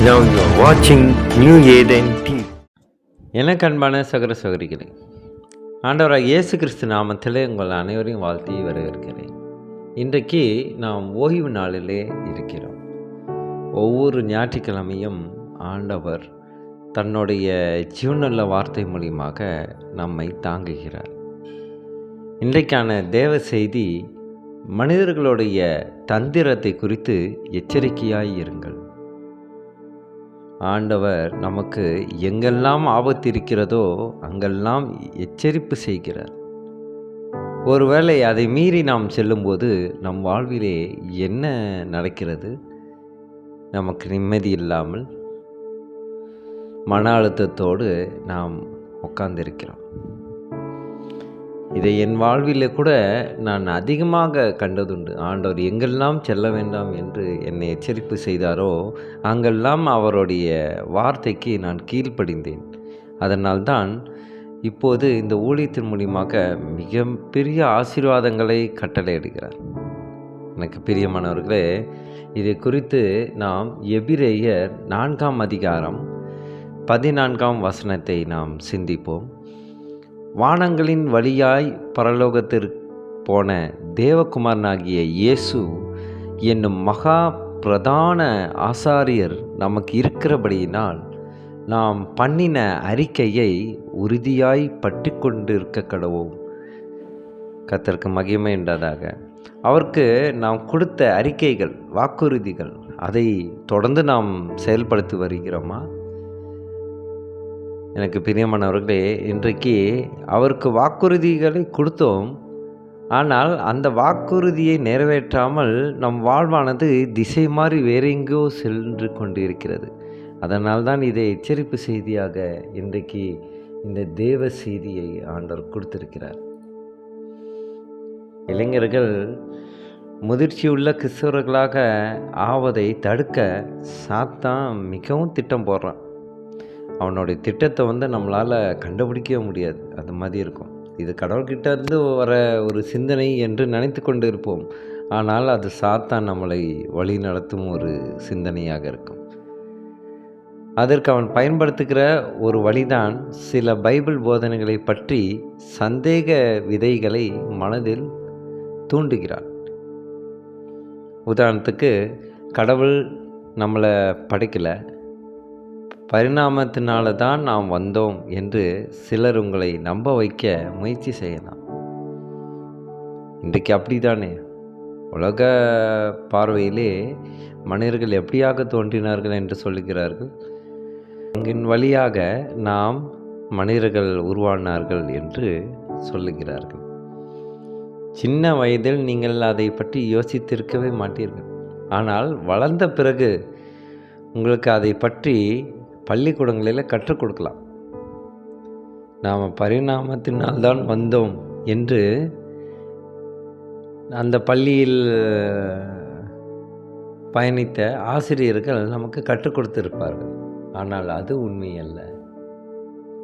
Now you are watching New Eden TV. எனக்கு அன்பான சகோதர சகோதரிகளே, ஆண்டவராக இயேசு கிறிஸ்து நாமத்திலே உங்கள் அனைவரையும் வாழ்த்தி வரவேற்கிறேன். இன்றைக்கு நாம் ஓய்வு நாளிலே இருக்கிறோம். ஒவ்வொரு ஞாயிற்றுக்கிழமையும் ஆண்டவர் தன்னுடைய ஜீவனுள்ள வார்த்தை மூலியமாக நம்மை தாங்குகிறார். இன்றைக்கான தேவ செய்தி, மனிதர்களுடைய தந்திரத்தை குறித்து எச்சரிக்கையாய் இருங்கள். ஆண்டவர் நமக்கு எங்கெல்லாம் ஆபத்து இருக்கிறதோ அங்கெல்லாம் எச்சரிப்பு செய்கிறார். ஒருவேளை அதை மீறி நாம் செல்லும்போது நம் வாழ்விலே என்ன நடக்கிறது? நமக்கு நிம்மதி இல்லாமல் மன அழுத்தத்தோடு நாம் உட்கார்ந்திருக்கிறோம். இதை என் வாழ்வில் கூட நான் அதிகமாக கண்டதுண்டு. ஆண்டவர் எங்கெல்லாம் செல்ல வேண்டாம் என்று என்னை எச்சரிப்பு செய்தாரோ அங்கெல்லாம் அவருடைய வார்த்தைக்கு நான் கீழ்ப்படிந்தேன். அதனால்தான் இப்போது இந்த ஊழியத்தின் மூலியமாக மிக பெரிய ஆசீர்வாதங்களை கட்டளையிடுகிறார். எனக்கு பிரியமானவர்களே, இதை குறித்து நாம் எபிரேயர் 4ஆம் அதிகாரம் 14ஆம் வசனத்தை நாம் சிந்திப்போம். வானங்களின் வழியாய் பரலோகத்திற்கு போன தேவகுமாரனாகிய இயேசு என்னும் மகா பிரதான ஆசாரியர் நமக்கு இருக்கிறபடியினால் நாம் பண்ணின அறிக்கையை உறுதியாய் பற்றி கொண்டிருக்க கடவோம். கர்த்தருக்கு மகிமை உண்டாதாக. அவருக்கு நாம் கொடுத்த அறிக்கைகள், வாக்குறுதிகள், அதை தொடர்ந்து நாம் செயல்படுத்தி வருகிறோமா? எனக்கு பிரியமானவர்களே, இன்றைக்கு அவருக்கு வாக்குறுதிகளை கொடுத்தோம். ஆனால் அந்த வாக்குறுதியை நிறைவேற்றாமல் நம் வாழ்வானது திசை மாறி வேறு எங்கோ சென்று கொண்டு இருக்கிறது. அதனால்தான் இதை எச்சரிப்பு செய்தியாக இன்றைக்கு இந்த தேவ செய்தியை ஆண்டவர் கொடுத்திருக்கிறார். இளைஞர்கள் முதிர்ச்சியுள்ள கிறிஸ்தவர்களாக ஆவதை தடுக்க சாத்தான் மிகவும் திட்டம் போடுறான். அவனுடைய திட்டத்தை நம்மளால் கண்டுபிடிக்கவே முடியாது. அது மாதிரி இருக்கும். இது கடவுள்கிட்ட இருந்து வர ஒரு சிந்தனை என்று நினைத்து கொண்டு இருப்போம். ஆனால் அது சாத்தான் நம்மளை வழி நடத்தும் ஒரு சிந்தனையாக இருக்கும். அதற்கு அவன் பயன்படுத்துகிற ஒரு வழிதான் சில பைபிள் போதனைகளை பற்றி சந்தேக விதைகளை மனதில் தூண்டுகிறான். உதாரணத்துக்கு, கடவுள் நம்மளை படைக்கலை, பரிணாமத்தினால தான் நாம் வந்தோம் என்று சிலர் உங்களை நம்ப வைக்க முயற்சி செய்யலாம். இன்றைக்கு அப்படி தானே? உலக பார்வையிலே மனிதர்கள் எப்படியாக தோன்றினார்கள் என்று சொல்லுகிறார்கள். அங்கின் வழியாக நாம் மனிதர்கள் உருவானார்கள் என்று சொல்லுகிறார்கள். சின்ன வயதில் நீங்கள் அதை பற்றி யோசித்திருக்கவே மாட்டீர்கள். ஆனால் வளர்ந்த பிறகு உங்களுக்கு அதை பற்றி பள்ளிக்கூடங்களில் கற்றுக் கொடுக்கலாம். நாம் பரிணாமத்தினால்தான் வந்தோம் என்று அந்த பள்ளியில் பயணித்த ஆசிரியர்கள் நமக்கு கற்றுக் கொடுத்திருப்பார்கள். ஆனால் அது உண்மை அல்ல.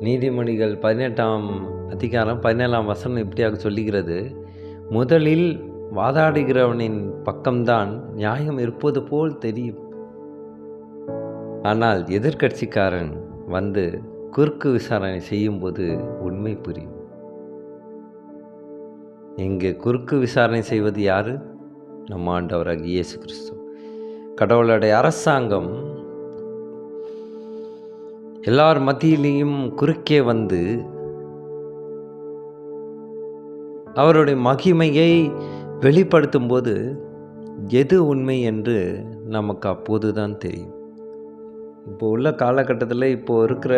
நீதிமொழிகள் 18ஆம் அதிகாரம் 17ஆம் வசனம் இப்படியாக சொல்லுகிறது: முதலில் வாதாடுகிறவனின் பக்கம்தான் நியாயம் இருப்பது போல் தெரியும், ஆனால் எதிர்க்கட்சிக்காரன் வந்து குறுக்கு விசாரணை செய்யும்போது உண்மை புரியும். இங்கு குறுக்கு விசாரணை செய்வது யாரு? நம் ஆண்டவராகிய இயேசு கிறிஸ்து. கடவுளுடைய அரசாங்கம் எல்லார் மத்தியிலையும் குறுக்கே வந்து அவருடைய மகிமையை வெளிப்படுத்தும் போது எது உண்மை என்று நமக்கு அப்போதுதான் தெரியும். இப்போ உள்ள காலகட்டத்தில், இப்போ இருக்கிற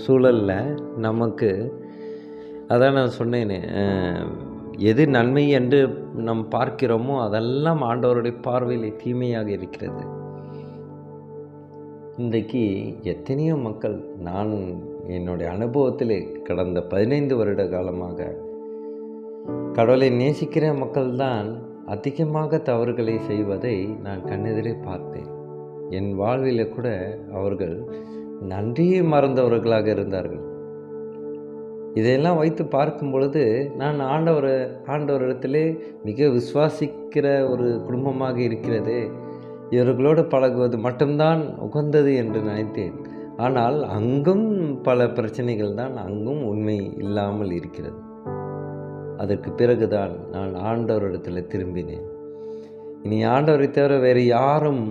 சூழலில் நமக்கு அதான் நான் சொன்னேனே, எது நன்மை என்று நாம் பார்க்கிறோமோ அதெல்லாம் ஆண்டவருடைய பார்வையில் தீமையாக இருக்கிறது. இன்றைக்கு எத்தனையோ மக்கள், நான் என்னுடைய அனுபவத்திலே கடந்த 15 வருட காலமாக கடவுளை நேசிக்கிற மக்கள்தான் அதிகமாக தவறுகளை செய்வதை நான் கண்ணெதிரே பார்த்தேன். என் வாழ்வில் கூட அவர்கள் நன்றியை மறந்தவர்களாக இருந்தார்கள். இதையெல்லாம் வைத்து பார்க்கும் பொழுது நான் ஆண்டவரிடத்திலே மிக விசுவாசிக்கிற ஒரு குடும்பமாக இருக்கிறது, இவர்களோடு பழகுவது மட்டும்தான் உகந்தது என்று நினைத்தேன். ஆனால் அங்கும் பல பிரச்சனைகள் தான், அங்கும் உண்மை இல்லாமல் இருக்கிறது. அதற்கு பிறகுதான் நான் ஆண்டவரிடத்தில் திரும்பினேன். இனி ஆண்டவரை தவிர வேறு யாரும்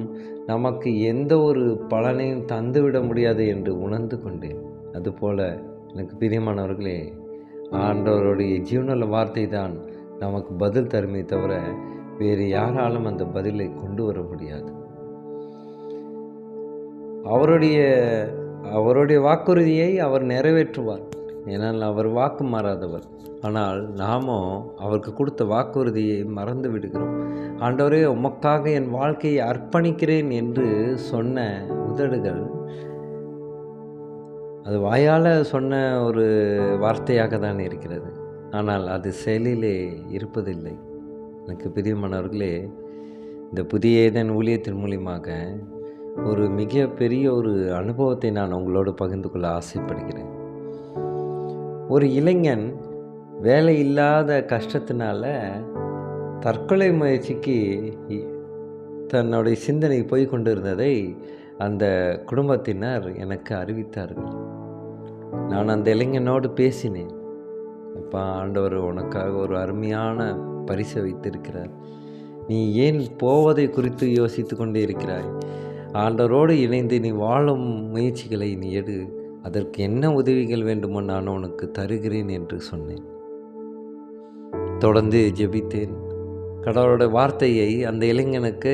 நமக்கு எந்த ஒரு பலனையும் தந்துவிட முடியாது என்று உணர்ந்து கொண்டேன். அதுபோல் எனக்கு பிரியமானவர்களே, ஆண்டவருடைய ஜீவனுள்ள வார்த்தை தான் நமக்கு பதில் தருமே தவிர வேறு யாராலும் அந்த பதிலை கொண்டு வர முடியாது. அவருடைய வாக்குறுதியை அவர் நிறைவேற்றுவார். ஏனால் அவர் வாக்கு மாறாதவர். ஆனால் நாமோ அவருக்கு கொடுத்த வாக்குறுதியை மறந்து விடுகிறோம். ஆண்டவரே, உமக்காக என் வாழ்க்கையை அர்ப்பணிக்கிறேன் என்று சொன்ன உதடுகள், அது வாயால் சொன்ன ஒரு வார்த்தையாக தான் இருக்கிறது. ஆனால் அது செயலிலே இருப்பதில்லை. எனக்கு பிரியமானவர்களே, இந்த புதிய ஏதேன் ஊழியத்தின் மூலியமாக ஒரு மிக பெரிய ஒரு அனுபவத்தை நான் உங்களோடு பகிர்ந்து கொள்ள ஆசைப்படுகிறேன். ஒரு இளைஞன் வேலை இல்லாத கஷ்டத்தினால தற்கொலை முயற்சிக்கு தன்னுடைய சிந்தனை போய் கொண்டிருந்ததை அந்த குடும்பத்தினர் எனக்கு அறிவித்தார்கள். நான் அந்த இளைஞனோடு பேசினேன். அப்பா, ஆண்டவர் உனக்காக ஒரு அருமையான பரிசை வைத்திருக்கிறார். நீ ஏன் போவதை குறித்து யோசித்து கொண்டே இருக்கிறாய்? ஆண்டவரோடு இணைந்து நீ வாழும் முயற்சிகளை நீ எடு. அதற்கு என்ன உதவிகள் வேண்டுமோ நான் உனக்கு தருகிறேன் என்று சொன்னேன். தொடர்ந்து ஜெபித்தேன். கடவுளோட வார்த்தையை அந்த இளைஞனுக்கு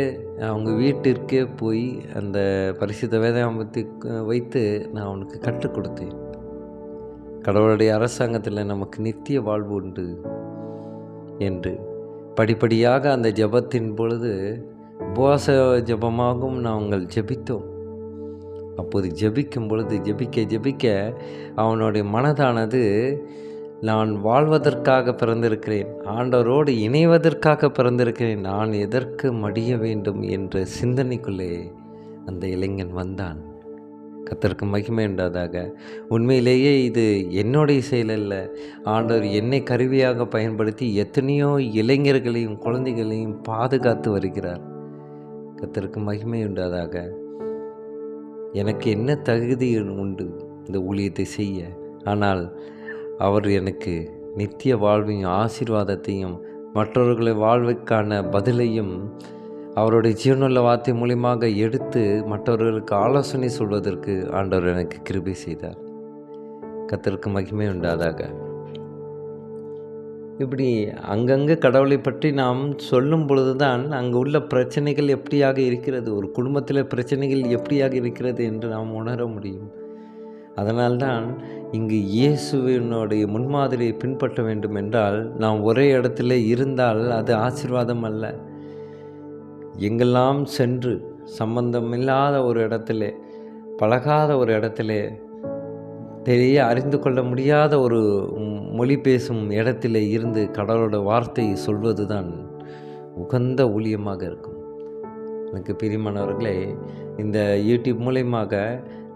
அவங்க வீட்டிற்கே போய் அந்த பரிசுத்த வேதாகமத்தை வைத்து நான் அவனுக்கு கற்றுக் கொடுத்தேன். கடவுளுடைய அரசாங்கத்தில் நமக்கு நித்திய வாழ்வு உண்டு என்று படிப்படியாக அந்த ஜெபத்தின் பொழுது உபவாச ஜெபமாகவும் நாங்கள் ஜெபித்தோம். அப்போது ஜெபிக்கும் பொழுது ஜெபிக்க அவனுடைய மனதானது, நான் வாழ்வதற்காக பிறந்திருக்கிறேன், ஆண்டவரோடு இணைவதற்காக பிறந்திருக்கிறேன், நான் எதற்கு மடிய வேண்டும் என்ற சிந்தனைக்குள்ளே அந்த இளைஞன் வந்தான். கர்த்தருக்கு மகிமை உண்டாதாக. உண்மையிலேயே இது என்னுடைய செயல் அல்ல. ஆண்டவர் என்னை கருவியாக பயன்படுத்தி எத்தனையோ இளைஞர்களையும் குழந்தைகளையும் பாதுகாத்து வருகிறார். கர்த்தருக்கு மகிமை உண்டாதாக. எனக்கு என்ன தகுதி உண்டு இந்த ஊழியத்தை செய்ய? ஆனால் அவர் எனக்கு நித்திய வாழ்வையும் ஆசீர்வாதத்தையும் மற்றவர்களை வாழ்வுக்கான பதிலையும் அவருடைய ஜீவனுள்ள வார்த்தை மூலியமாக எடுத்து மற்றவர்களுக்கு ஆலோசனை சொல்வதற்கு ஆண்டவர் எனக்கு கிருபை செய்தார். கர்த்தருக்கு மகிமை உண்டாதாக. இப்படி அங்கங்கே கடவுளை பற்றி நாம் சொல்லும் பொழுது தான் அங்கே உள்ள பிரச்சனைகள் எப்படியாக இருக்கிறது, ஒரு குடும்பத்தில் பிரச்சனைகள் எப்படியாக இருக்கிறது என்று நாம் உணர முடியும். அதனால்தான் இங்கு இயேசுவினுடைய முன்மாதிரியை பின்பற்ற வேண்டும் என்றால் நாம் ஒரே இடத்துல இருந்தால் அது ஆசீர்வாதம் அல்ல. எங்கெல்லாம் சென்று சம்பந்தமில்லாத ஒரு இடத்துல, பழகாத ஒரு இடத்துல, அறிந்து கொள்ள முடியாத ஒரு மொழி பேசும் இடத்துல இருந்து கடவுளோட வார்த்தையை சொல்வது தான் உகந்த ஊழியமாக இருக்கும். எனக்கு பிரியமானவர்களே, இந்த யூடியூப் மூலயமாக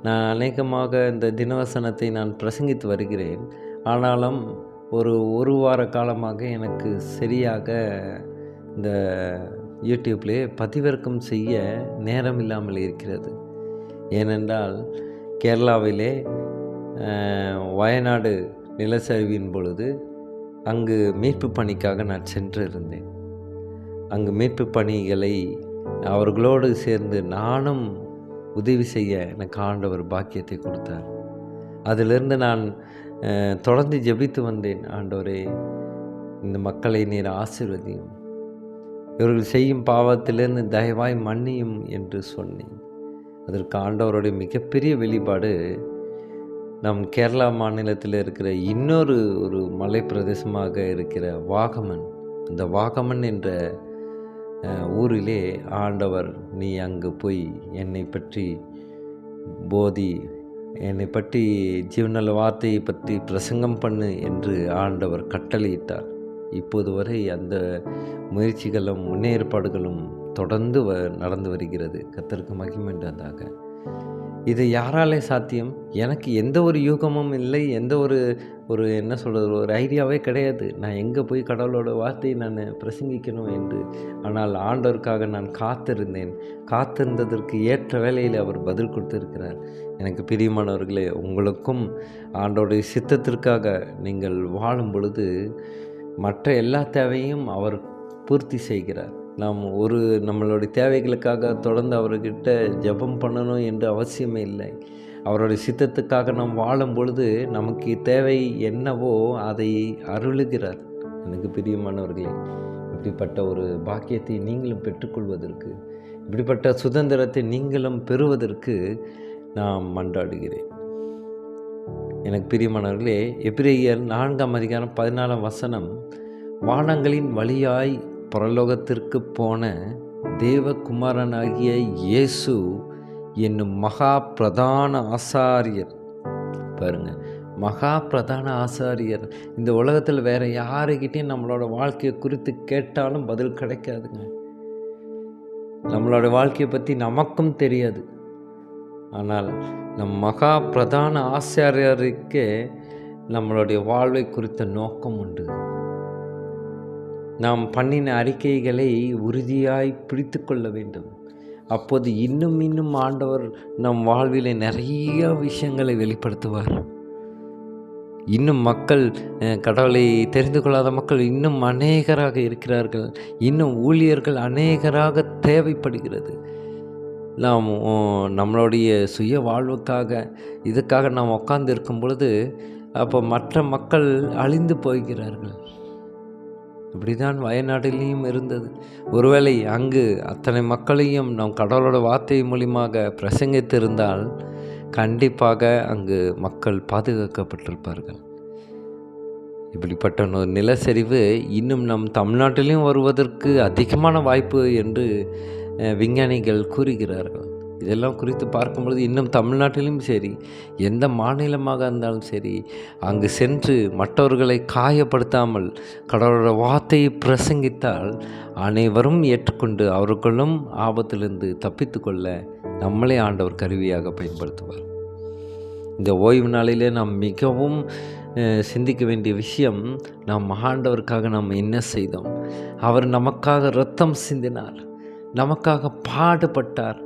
நான் அநேகமாக இந்த தினவசனத்தை நான் பிரசங்கித்து வருகிறேன். ஆனாலும் ஒரு வார காலமாக எனக்கு சரியாக இந்த யூடியூப்லேயே பதிவிறக்கம் செய்ய நேரம் இல்லாமல் இருக்கிறது. ஏனென்றால் கேரளாவிலே வயநாடு நிலச்சரிவின் பொழுது அங்கு மீட்பு பணிக்காக நான் சென்றிருந்தேன். அங்கு மீட்பு பணிகளை அவர்களோடு சேர்ந்து நானும் உதவி செய்ய எனக்கு ஆண்டவர் பாக்கியத்தை கொடுத்தார். அதிலிருந்து நான் தொடர்ந்து ஜெபித்து வந்தேன். ஆண்டவரே, இந்த மக்களை நீர் ஆசீர்வதியும், இவர்கள் செய்யும் பாவத்திலிருந்து தயவாய் மன்னியும் என்று சொன்னேன். அதற்கு ஆண்டவருடைய மிகப்பெரிய வெளிப்பாடு நம் கேரளா மாநிலத்தில் இருக்கிற இன்னொரு ஒரு மலை பிரதேசமாக இருக்கிற வாகமன், அந்த வாகமன் என்ற ஊரிலே ஆண்டவர், நீ அங்கு போய் என்னை பற்றி போதி, என்னை பற்றி ஜீவநல வார்த்தையை பற்றி பிரசங்கம் பண்ணு என்று ஆண்டவர் கட்டளையிட்டார். இப்போது வரை அந்த முயற்சிகளும் முன்னேற்பாடுகளும் தொடர்ந்து நடந்து வருகிறது. கர்த்தருக்கு மகிமை உண்டாதாக. இது யாராலே சாத்தியம்? எனக்கு எந்த ஒரு யூகமும் இல்லை. எந்த ஒரு ஒரு என்ன சொல்கிறது, ஒரு ஐடியாவே கிடையாது. நான் எங்கே போய் கடவுளோட வார்த்தையை நான் பிரசங்கிக்கணும் என்று. ஆனால் ஆண்டவருக்காக நான் காத்திருந்தேன். காத்திருந்ததற்கு ஏற்ற வேளையில் அவர் பதில் கொடுத்திருக்கிறார். எனக்கு பிரியமானவர்களே, உங்களுக்கும் ஆண்டவருடைய சித்தத்திற்காக நீங்கள் வாழும் பொழுது மற்ற எல்லா தேவையும் அவர் பூர்த்தி செய்கிறார். நாம் நம்மளுடைய தேவைகளுக்காக தொடர்ந்து அவர்கிட்ட ஜெபம் பண்ணணும் என்று அவசியமே இல்லை. அவருடைய சித்தத்துக்காக நாம் வாழும் பொழுது நமக்கு தேவை என்னவோ அதை அருளுகிறார். எனக்கு பிரியமானவர்களே, இப்படிப்பட்ட ஒரு பாக்கியத்தை நீங்களும் பெற்றுக்கொள்வதற்கு, இப்படிப்பட்ட சுதந்திரத்தை நீங்களும் பெறுவதற்கு நான் மன்றாடுகிறேன். எனக்கு பிரியமானவர்களே, எபிரேயர் 4:14 வானங்களின் வழியாய் பரலோகத்திற்கு போன தேவகுமாரனாகிய இயேசு என்னும் மகா பிரதான ஆசாரியர். பாருங்க, மகா பிரதான ஆசாரியர். இந்த உலகத்தில் வேற யாருக்கிட்டையும் நம்மளோட வாழ்க்கையை குறித்து கேட்டாலும் பதில் கிடைக்காதுங்க. நம்மளோட வாழ்க்கையை பற்றி நமக்கும் தெரியாது. ஆனால் நம் மகா பிரதான ஆசாரியருக்கே நம்மளுடைய வாழ்வை குறித்த நோக்கம் உண்டு. நாம் பண்ணின அறிக்கைகளை உறுதியாய் பிடித்து கொள்ள வேண்டும். அப்போது இன்னும் இன்னும் ஆண்டவர் நம் வாழ்வில் நிறைய விஷயங்களை வெளிப்படுத்துவார். இன்னும் மக்கள், கடவுளை தெரிந்து கொள்ளாத மக்கள் இன்னும் அநேகராக இருக்கிறார்கள். இன்னும் ஊழியர்கள் அநேகராக தேவைப்படுகிறது. நாம் நம்மளுடைய சுய வாழ்வுக்காக இதுக்காக நாம் உட்கார்ந்து இருக்கும் பொழுது அப்போ மற்ற மக்கள் அழிந்து போகிறார்கள். இப்படிதான் வயநாட்டிலையும் இருந்தது. ஒருவேளை அங்கு அத்தனை மக்களையும் நாம் கடவுளோட வார்த்தை மூலியமாக பிரசங்கித்திருந்தால் கண்டிப்பாக அங்கு மக்கள் பாதுகாக்கப்பட்டிருப்பார்கள். இப்படிப்பட்ட ஒரு நிலச்சரிவு இன்னும் நம் தமிழ்நாட்டிலையும் வருவதற்கு அதிகமான வாய்ப்பு என்று விஞ்ஞானிகள் கூறுகிறார்கள். இதெல்லாம் குறித்து பார்க்கும்பொழுது இன்னும் தமிழ்நாட்டிலும் சரி, எந்த மாநிலமாக இருந்தாலும் சரி, அங்கு சென்று மற்றவர்களை காயப்படுத்தாமல் கடவுளோட வார்த்தையை பிரசங்கித்தால் அனைவரும் ஏற்றுக்கொண்டு அவர்களும் ஆபத்திலிருந்து தப்பித்து கொள்ள நம்மளே ஆண்டவர் கருவியாக பயன்படுத்துவார். இந்த ஓய்வு நாளிலே நாம் மிகவும் சிந்திக்க வேண்டிய விஷயம், நாம் ஆண்டவருக்காக நாம் என்ன செய்தோம்? அவர் நமக்காக இரத்தம் சிந்தினார், நமக்காக பாடுபட்டார்.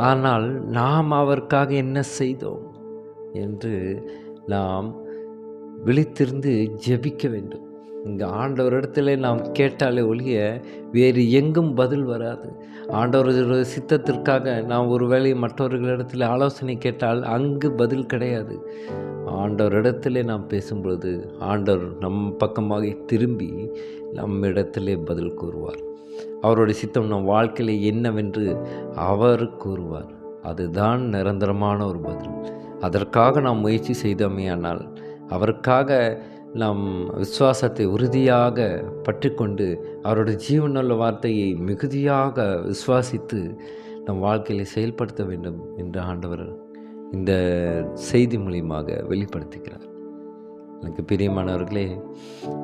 ஆனால் நாம் அவருக்காக என்ன செய்தோம் என்று நாம் விழித்திருந்து ஜெபிக்க வேண்டும். இங்கே ஆண்டவரிடத்தில் நாம் கேட்டாலே ஒழிய வேறு எங்கும் பதில் வராது. ஆண்டவரோட சித்தத்திற்காக நாம் ஒரு வேளை மற்றவர்களிடத்தில் ஆலோசனை கேட்டால் அங்கு பதில் கிடையாது. ஆண்டவரிடத்திலே நாம் பேசும்பொழுது ஆண்டவர் நம் பக்கமாக திரும்பி நம்மிடத்திலே பதில் கூறுவார். அவருடைய சித்தம் நம் வாழ்க்கையில் என்னவென்று அவர் கூறுவார். அதுதான் நிரந்தரமான ஒரு பதில். அதற்காக நாம் முயற்சி செய்தோமேயானால், அவருக்காக நாம் விசுவாசத்தை உறுதியாக பற்றி கொண்டு அவருடைய ஜீவனுள்ள வார்த்தையை மிகுதியாக விசுவாசித்து நம் வாழ்க்கையில் செயல்படுத்த வேண்டும் என்று ஆண்டவர் இந்த செய்தி மூலியமாக வெளிப்படுத்துகிறார். எனக்கு பிரியமானவர்களே,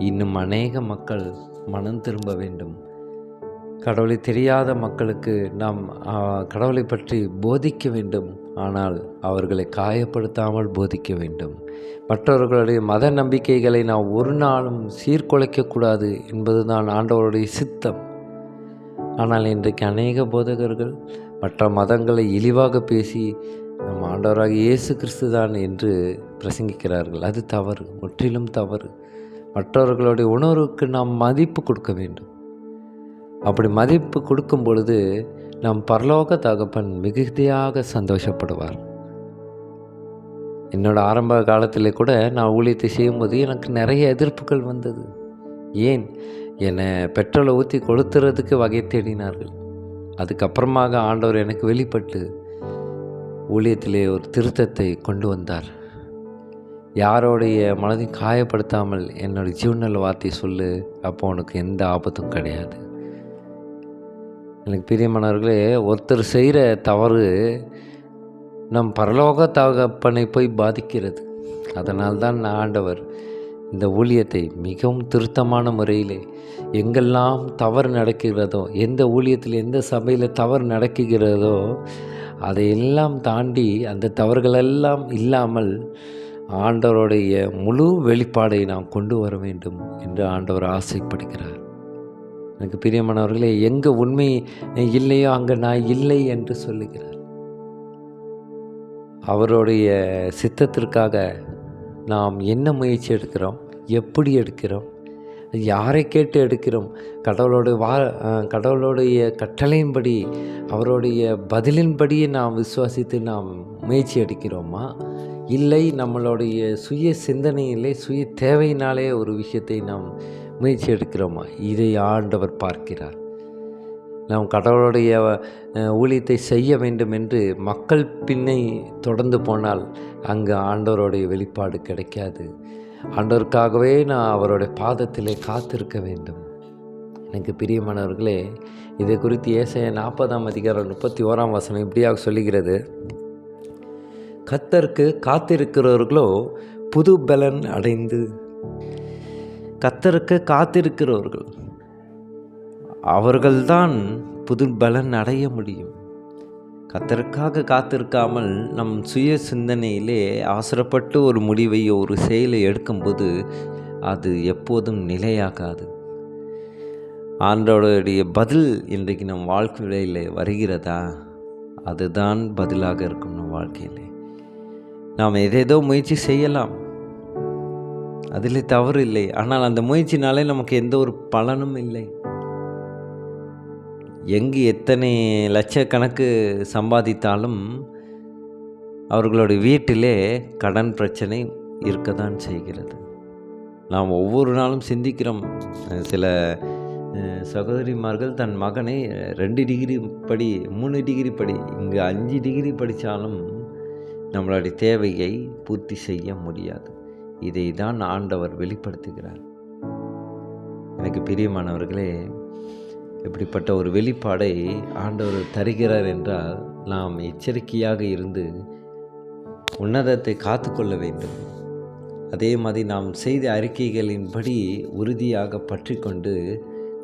இன்னும் அநேக மக்கள் மனம் திரும்ப வேண்டும். கடவுளை தெரியாத மக்களுக்கு நாம் கடவுளை பற்றி போதிக்க வேண்டும். ஆனால் அவர்களை காயப்படுத்தாமல் போதிக்க வேண்டும். மற்றவர்களுடைய மத நம்பிக்கைகளை நாம் ஒரு நாளும் சீர்குலைக்கக்கூடாது என்பது தான் ஆண்டவருடைய சித்தம். ஆனால் இன்றைக்கு அநேக போதகர்கள் மற்ற மதங்களை இழிவாக பேசி நம் ஆண்டவராக இயேசு கிறிஸ்து தான் என்று பிரசங்கிக்கிறார்கள். அது தவறு, முற்றிலும் தவறு. மற்றவர்களுடைய உணர்வுக்கு நாம் மதிப்பு கொடுக்க வேண்டும். அப்படி மதிப்பு கொடுக்கும் பொழுது நம் பரலோக தகப்பன் மிகுதியாக சந்தோஷப்படுவார். என்னோட ஆரம்ப காலத்தில் கூட நான் ஊழியத்தை செய்யும்போது எனக்கு நிறைய எதிர்ப்புகள் வந்தது. ஏன்? என்னை பெட்ரோலை ஊற்றி கொளுத்துறதுக்கு வகை தேடினார்கள். அதுக்கப்புறமாக ஆண்டவர் எனக்கு வெளிப்பட்டு ஊழியத்திலே ஒரு திருத்தத்தை கொண்டு வந்தார். யாரோடைய மனதையும் காயப்படுத்தாமல் என்னுடைய ஜீவனல் வார்த்தை சொல்லு, அப்போ உனக்கு எந்த ஆபத்தும் கிடையாது. எனக்கு பிரியமானவர்களே, ஒருத்தர் செய்கிற தவறு நம் பரலோக தகப்பனை போய் பாதிக்கிறது. அதனால்தான் ஆண்டவர் இந்த ஊழியத்தை மிகவும் திருத்தமான முறையிலே எங்கெல்லாம் தவறு நடக்கிறதோ, எந்த ஊழியத்தில் எந்த சபையில் தவறு நடக்குகிறதோ அதையெல்லாம் தாண்டி அந்த தவறுகளெல்லாம் இல்லாமல் ஆண்டவருடைய முழு வெளிப்பாடை நாம் கொண்டு வர வேண்டும் என்று ஆண்டவர் ஆசைப்படுகிறார். எனக்கு பிரியமானவர்களே, எங்கே உண்மை இல்லையோ அங்கே நான் இல்லை என்று சொல்லுகிறார். அவருடைய சித்தத்திற்காக நாம் என்ன முயற்சி எடுக்கிறோம், எப்படி எடுக்கிறோம், யாரை கேட்டு எடுக்கிறோம், கடவுளுடைய கட்டளையின்படி அவருடைய பதிலின்படியே நாம் விசுவாசித்து நாம் முயற்சி எடுக்கிறோமா, இல்லை நம்மளுடைய சுய சிந்தனையிலே சுய தேவையினாலே ஒரு விஷயத்தை நாம் முயற்சி எடுக்கிறோமா? இதை ஆண்டவர் பார்க்கிறார். நாம் கடவுளுடைய ஊழியத்தை செய்ய வேண்டும் என்று மக்கள் பின்னை தொடர்ந்து போனால் அங்கு ஆண்டவருடைய வெளிப்பாடு கிடைக்காது. ஆண்டவருக்காகவே நான் அவருடைய பாதத்திலே காத்திருக்க வேண்டும். எனக்கு பிரியமானவர்களே, இதை குறித்து ஏசாயா 40:31 இப்படியாக சொல்லுகிறது: கர்த்தருக்கு காத்திருக்கிறவர்களோ புது பலன் அடைந்து. கர்த்தருக்கு காத்திருக்கிறவர்கள் அவர்கள்தான் புது பலன் அடைய முடியும். கர்த்தருக்காக காத்திருக்காமல் நம் சுய சிந்தனையிலே அவசரப்பட்டு ஒரு முடிவை ஒரு செயலை எடுக்கும்போது அது எப்போதும் நிலையாகாது. ஆண்டவருடைய பதில் இன்றைக்கு நம் வாழ்க்கையில் வருகிறதா? அதுதான் பதிலாக இருக்கும் நம் வாழ்க்கையில். நாம் ஏதேதோ முயற்சி செய்யலாம், அதில் தவறு இல்லை. ஆனால் அந்த முயற்சினாலே நமக்கு எந்த ஒரு பலனும் இல்லை. எங்கு எத்தனை லட்சக்கணக்கு சம்பாதித்தாலும் அவர்களுடைய வீட்டிலே கடன் பிரச்சனை இருக்க தான் செய்கிறது. நாம் ஒவ்வொரு நாளும் சிந்திக்கிறோம். சில சகோதரிமார்கள் தன் மகனை 2 டிகிரி படி, 3 டிகிரி படி, இங்கு 5 டிகிரி படித்தாலும் நம்மளுடைய தேவையை பூர்த்தி செய்ய முடியாது. இதை தான் ஆண்டவர் வெளிப்படுத்துகிறார். எனக்கு பிரியமானவர்களே, இப்படிப்பட்ட ஒரு வெளிப்பாடை ஆண்டவர் தருகிறார் என்றால் நாம் எச்சரிக்கையாக இருந்து உன்னதத்தை காத்து கொள்ள வேண்டும். அதே மாதிரி நாம் செய்த அறிக்கைகளின்படி உறுதியாக பற்றி கொண்டு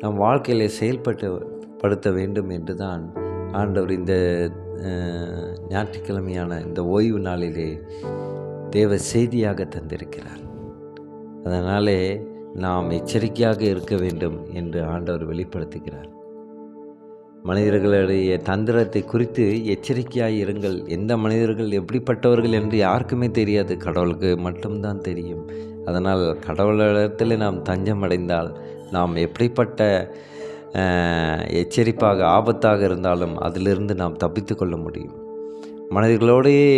நம் வாழ்க்கையில் செயல்படுத்த வேண்டும் என்று தான் ஆண்டவர் இந்த ஞாயிற்றுக்கிழமையான இந்த ஓய்வு நாளிலே தேவ செய்தியாக தந்திருக்கிறார். அதனாலே நாம் எச்சரிக்கையாக இருக்க வேண்டும் என்று ஆண்டவர் வெளிப்படுத்துகிறார். மனிதர்களுடைய தந்திரத்தை குறித்து எச்சரிக்கையாக இருங்கள். எந்த மனிதர்கள் எப்படிப்பட்டவர்கள் என்று யாருக்குமே தெரியாது, கடவுளுக்கு மட்டும்தான் தெரியும். அதனால் கடவுளிடத்தில் நாம் தஞ்சம் அடைந்தால் நாம் எப்படிப்பட்ட எச்சரிப்பாக ஆபத்தாக இருந்தாலும் அதிலிருந்து நாம் தப்பித்து கொள்ள முடியும். மனிதர்களோடையே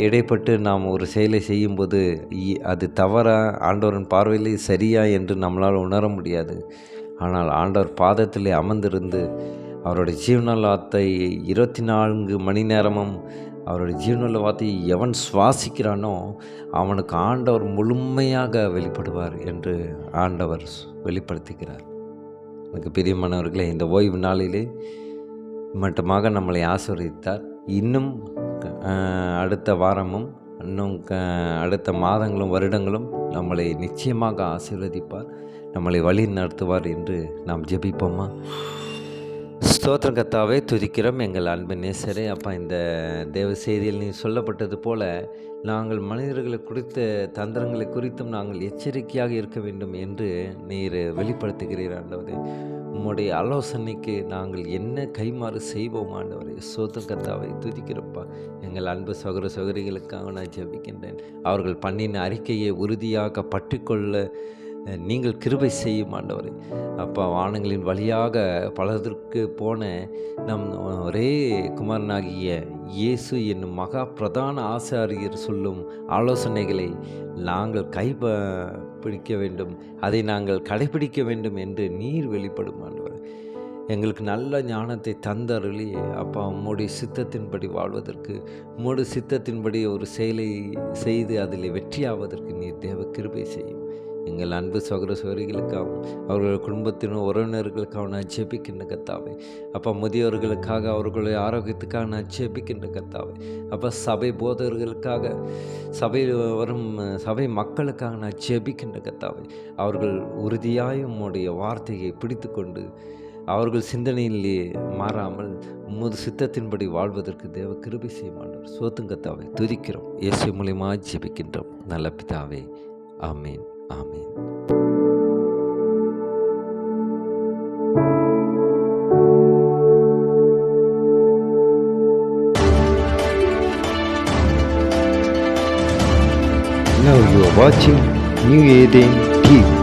இடைப்பட்டு நாம் ஒரு செயலை செய்யும்போது அது தவறா, ஆண்டவரின் பார்வையிலே சரியா என்று நம்மளால் உணர முடியாது. ஆனால் ஆண்டவர் பாதத்திலே அமர்ந்திருந்து அவருடைய ஜீவனுள்ள வார்த்தை 24 மணி நேரமும் அவருடைய ஜீவனுள்ள வார்த்தையை எவன் சுவாசிக்கிறானோ அவனுக்கு ஆண்டவர் முழுமையாக வெளிப்படுவார் என்று ஆண்டவர் வெளிப்படுத்துகிறார். எனக்கு பிரியமானவர்களே, இந்த ஓய்வு நாளிலே மட்டுமாக நம்மளை ஆசீர்வதித்தார். இன்னும் அடுத்த வாரமும் இன்னும் அடுத்த மாதங்களும் வருடங்களும் நம்மளை நிச்சயமாக ஆசீர்வதிப்பார், நம்மளை வழி நடத்துவார் என்று நாம் ஜெபிப்போமா? ஸ்தோத்திரம் கர்த்தாவே, துதிக்கிறோம் எங்கள் அன்பின் நேசரே. அப்பா, இந்த தேவ செய்தியில் நீ சொல்லப்பட்டது போல நாங்கள் மனிதர்களை குறித்த தந்திரங்களை குறித்தும் நாங்கள் எச்சரிக்கையாக இருக்க வேண்டும் என்று நீர் வெளிப்படுத்துகிறீர் ஆண்டவரே. உம்முடைய ஆலோசனைக்கு நாங்கள் என்ன கைமாறு செய்வோம் ஆண்டவரே. ஸ்தோத்திரம் கர்த்தாவே, துதிக்கிறப்பா. எங்கள் அன்பு சகோதர சகோதரிகளுக்காக நான் ஜெபிக்கின்றேன். அவர்கள் பண்ணின அறிக்கையை உறுதியாக பற்றிக்கொள்ள நீங்கள் கிருபை செய்யும் ஆண்டவரே. அப்பா, வானங்களின் வழியாக பலதற்கு போன நம் ஒரே குமாரனாகிய இயேசு என்னும் மகா பிரதான ஆசாரியர் சொல்லும் ஆலோசனைகளை நாங்கள் பிடிக்க வேண்டும், அதை நாங்கள் கடைபிடிக்க வேண்டும் என்று நீர் வெளிப்படும் ஆண்டவரே. எங்களுக்கு நல்ல ஞானத்தை தந்தருளி அப்பா, உம்முடைய சித்தத்தின்படி வாழ்வதற்கு, உம்முடைய சித்தத்தின்படி ஒரு செயலை செய்து அதில் வெற்றியாவதற்கு நீர் தேவ கிருபை செய்யும். எங்கள் அன்பு சகோதர சகோதரிகளுக்காகவும் அவர்கள் குடும்பத்தினர் உறவினர்களுக்காக நான் ஜெபிக்கின்ற கர்த்தாவே. அப்பா, முதியோர்களுக்காக அவர்களுடைய ஆரோக்கியத்துக்காக நான் ஜெபிக்கின்ற கர்த்தாவே. அப்பா, சபை போதகர்களுக்காக, சபையில் வரும் சபை மக்களுக்காக நான் ஜெபிக்கின்ற கர்த்தாவே. அவர்கள் உறுதியாய் உம்முடைய வார்த்தையை பிடித்து கொண்டு அவர்கள் சிந்தனையிலே மாறாமல் உமது சித்தத்தின்படி வாழ்வதற்கு தேவ கிருபை செய்யும் ஆண்டவர். சோத்தும் கத்தாவை துதிக்கிறோம். இயேசு மூலியமா ஜெபிக்கின்றோம் நல்ல பிதாவே. ஆமேன், ஆமேன். Now you are watching New Eden TV.